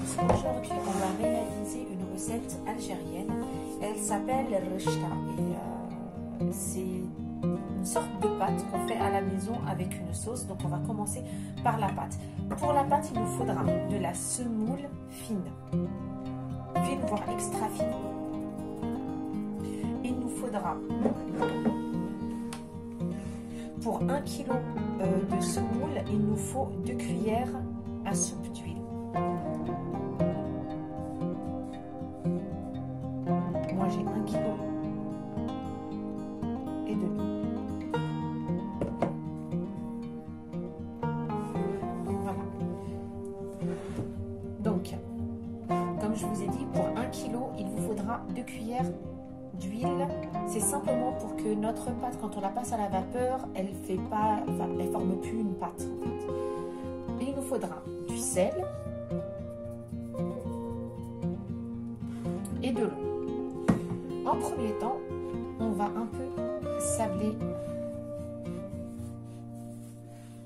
Aujourd'hui, on va réaliser une recette algérienne. Elle s'appelle le rechta et c'est une sorte de pâte qu'on fait à la maison avec une sauce. Donc on va commencer par la pâte. Pour la pâte, il nous faudra de la semoule fine, voire extra fine. Il nous faudra pour 1 kg de semoule, il nous faut 2 cuillères à soupe d'huile. Moi j'ai 1 kg et demi. Voilà. Donc, comme je vous ai dit, pour 1 kg, il vous faudra 2 cuillères d'huile. C'est simplement pour que notre pâte, quand on la passe à la vapeur, elle forme plus une pâte en fait. Et il nous faudra du sel et de l'eau. En premier temps, on va un peu sabler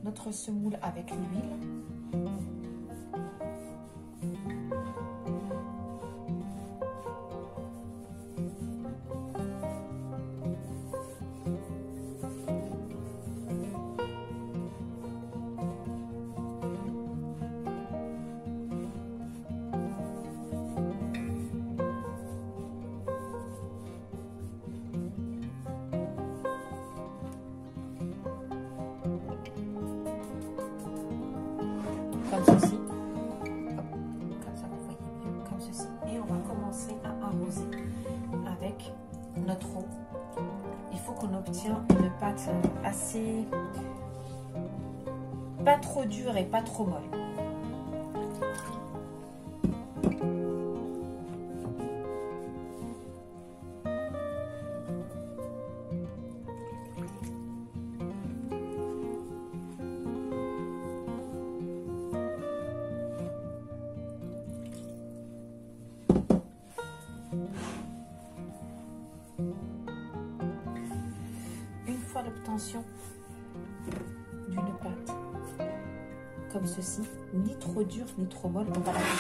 notre semoule avec l'huile. Comme ceci, comme ça vous voyez mieux, comme ceci, et on va commencer à arroser avec notre eau. Il faut qu'on obtienne une pâte assez, pas trop dure et pas trop molle. Une fois l'obtention d'une pâte comme ceci, ni trop dure ni trop molle, on va la mettre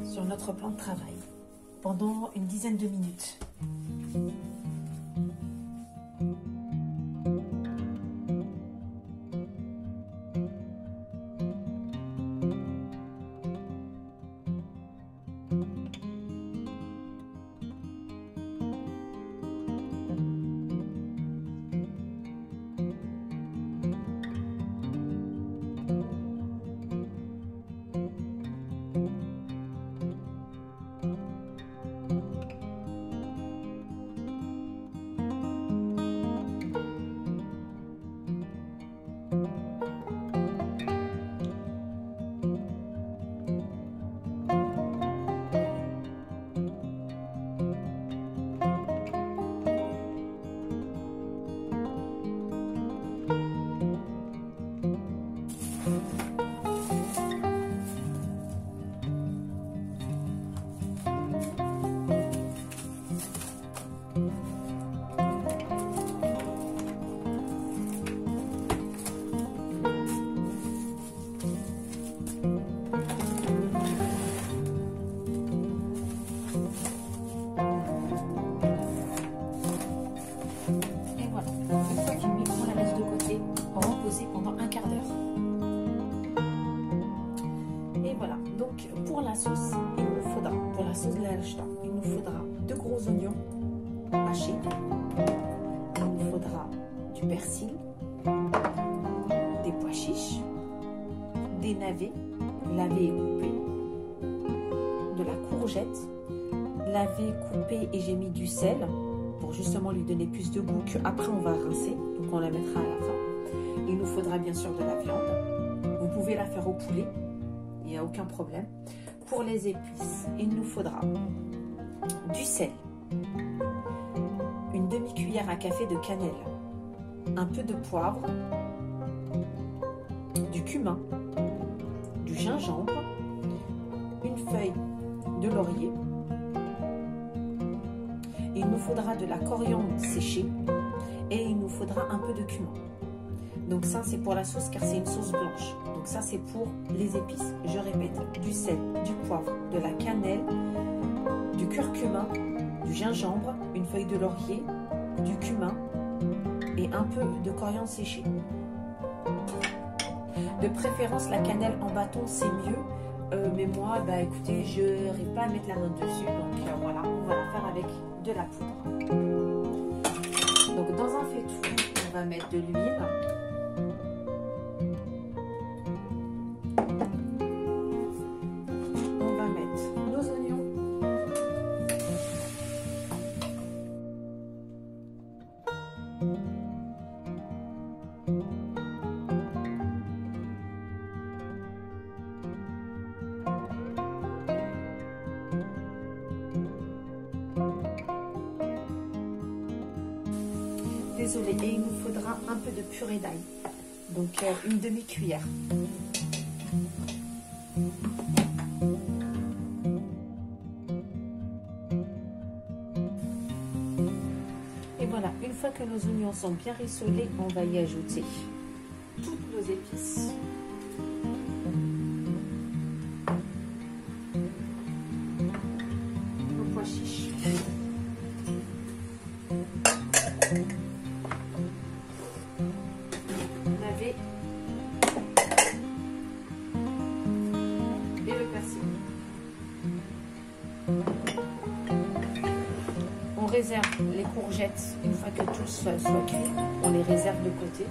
sur notre plan de travail pendant une dizaine de minutes. Pendant un quart d'heure. Et voilà, donc pour la sauce, il nous faudra, pour la sauce de la rechta, il nous faudra 2 gros oignons hachés, il nous faudra du persil, des pois chiches, des navets lavés et coupés, de la courgette lavée, coupée, et j'ai mis du sel pour justement lui donner plus de goût qu'après on va rincer, donc on la mettra à la fin. Il nous faudra bien sûr de la viande. Vous pouvez la faire au poulet, il n'y a aucun problème. Pour les épices, il nous faudra du sel, une demi-cuillère à café de cannelle, un peu de poivre, du cumin, du gingembre, une feuille de laurier. Il nous faudra de la coriandre séchée et il nous faudra un peu de cumin. Donc ça, c'est pour la sauce car c'est une sauce blanche. Donc ça, c'est pour les épices. Je répète, du sel, du poivre, de la cannelle, du curcuma, du gingembre, une feuille de laurier, du cumin et un peu de coriandre séché. De préférence, la cannelle en bâton, c'est mieux. Mais moi, bah écoutez, je n'arrive pas à mettre la note dessus. Donc voilà, on va la faire avec de la poudre. Donc dans un faitout, on va mettre de l'huile. On va mettre nos oignons. Désolée, et il nous faudra un peu de purée d'ail, donc une demi-cuillère. Et voilà, une fois que nos oignons sont bien rissolés, on va y ajouter toutes nos épices. Nos pois chiches. Navet et le persil. On réserve les courgettes une fois que tout soit cuit, on les réserve de côté.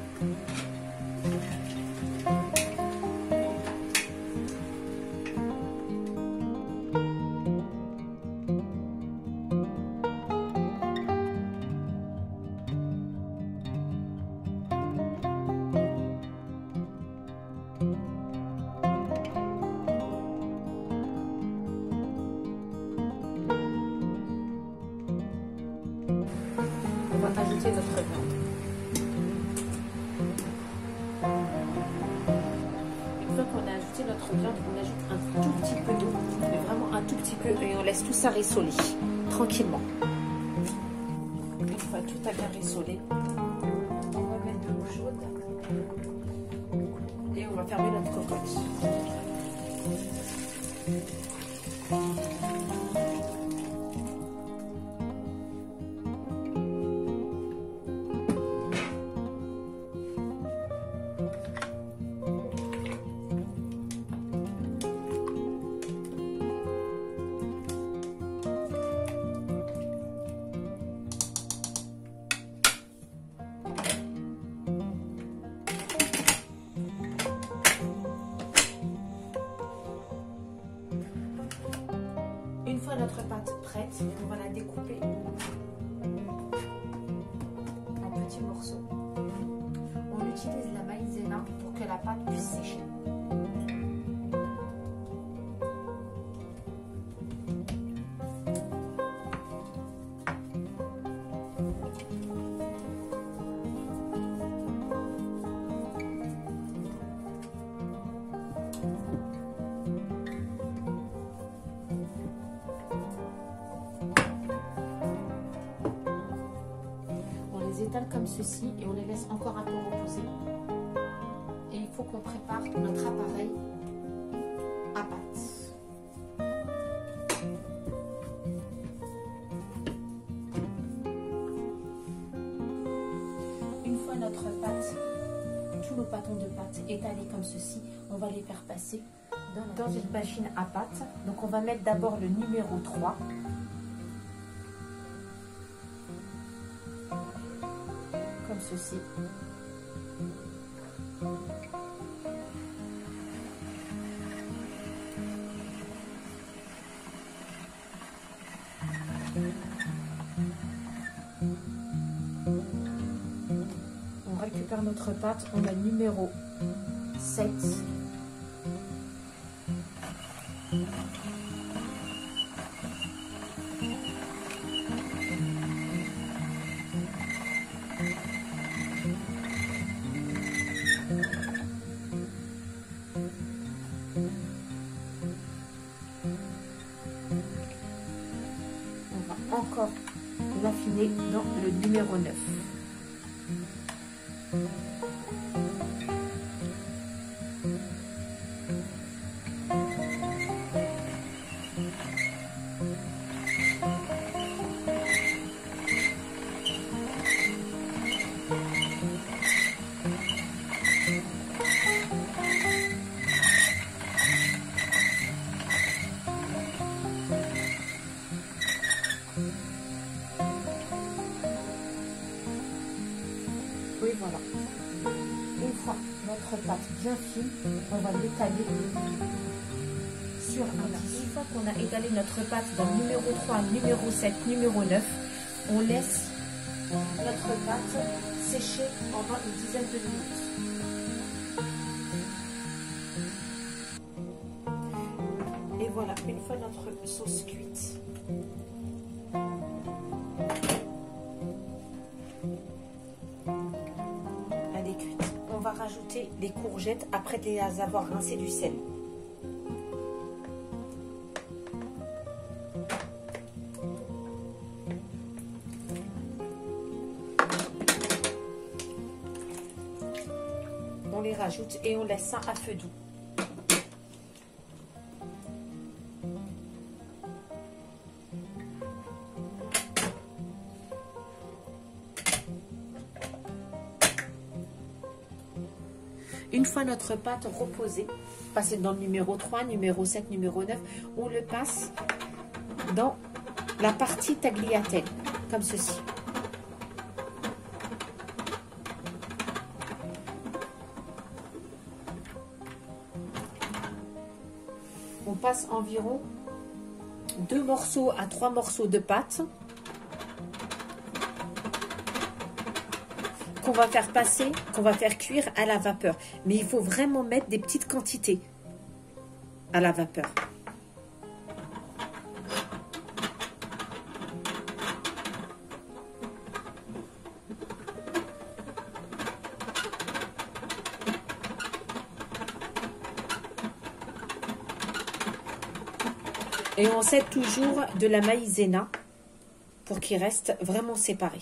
On va ajouter notre viande. Une fois qu'on a ajouté notre viande, on ajoute un tout petit peu d'eau, mais vraiment un tout petit peu, et on laisse tout ça rissoler tranquillement. Une fois tout a bien rissolé, on va mettre de l'eau chaude et on va fermer notre cocotte. Une fois notre pâte prête, on va la découper en petits morceaux. On utilise la maïzena pour que la pâte puisse sécher. Étale comme ceci et on les laisse encore un peu reposer. Et il faut qu'on prépare notre appareil à pâte. Une fois notre pâte, tous nos pâtons de pâte étalés comme ceci, on va les faire passer dans une machine à pâte. Donc on va mettre d'abord le numéro 3. Comme ceci. On récupère notre pâte, on a le numéro 7. Encore l'affiner dans le numéro 9. pâte bien fine, on va l'étaler sur un tissu. Une fois qu'on a étalé notre pâte dans le numéro 3, numéro 7, numéro 9, on laisse notre pâte sécher pendant une dizaine de minutes. Et voilà, une fois notre sauce cuite, elle est cuite. On va rajouter les courgettes après les avoir rincées du sel. On les rajoute et on laisse ça à feu doux. Une fois notre pâte reposée, passée dans le numéro 3, numéro 7, numéro 9, on le passe dans la partie tagliatelle, comme ceci. On passe environ 2 morceaux à 3 morceaux de pâte qu'on va faire passer, qu'on va faire cuire à la vapeur. Mais il faut vraiment mettre des petites quantités à la vapeur. Et on sait toujours de la maïzena pour qu'il reste vraiment séparé.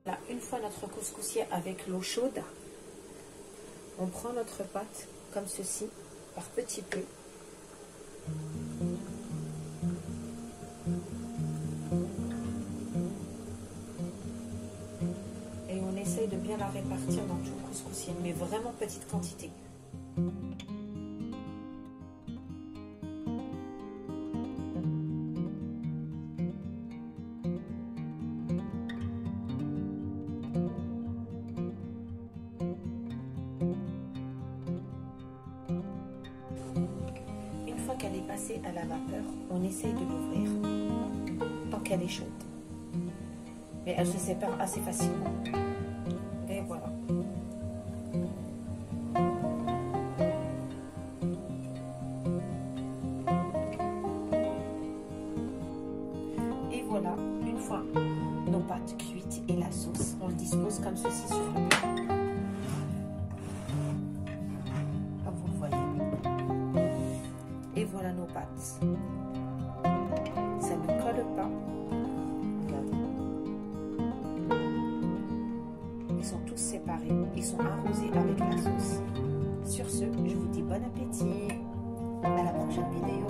Là, une fois notre couscoussier avec l'eau chaude, on prend notre pâte comme ceci, par petits peu. Et on essaye de bien la répartir dans tout le couscoussier, mais vraiment petite quantité. Une fois qu'elle est passée à la vapeur, on essaye de l'ouvrir tant qu'elle est chaude. Mais elle se sépare assez facilement. Et voilà. Et voilà, une fois nos pâtes cuites et la sauce, on le dispose comme ceci sur le plat. Comme vous le voyez. Et voilà nos pâtes. Ça ne colle pas. Ils sont tous séparés, ils sont arrosés avec la sauce. Sur ce, je vous dis bon appétit, à la prochaine vidéo.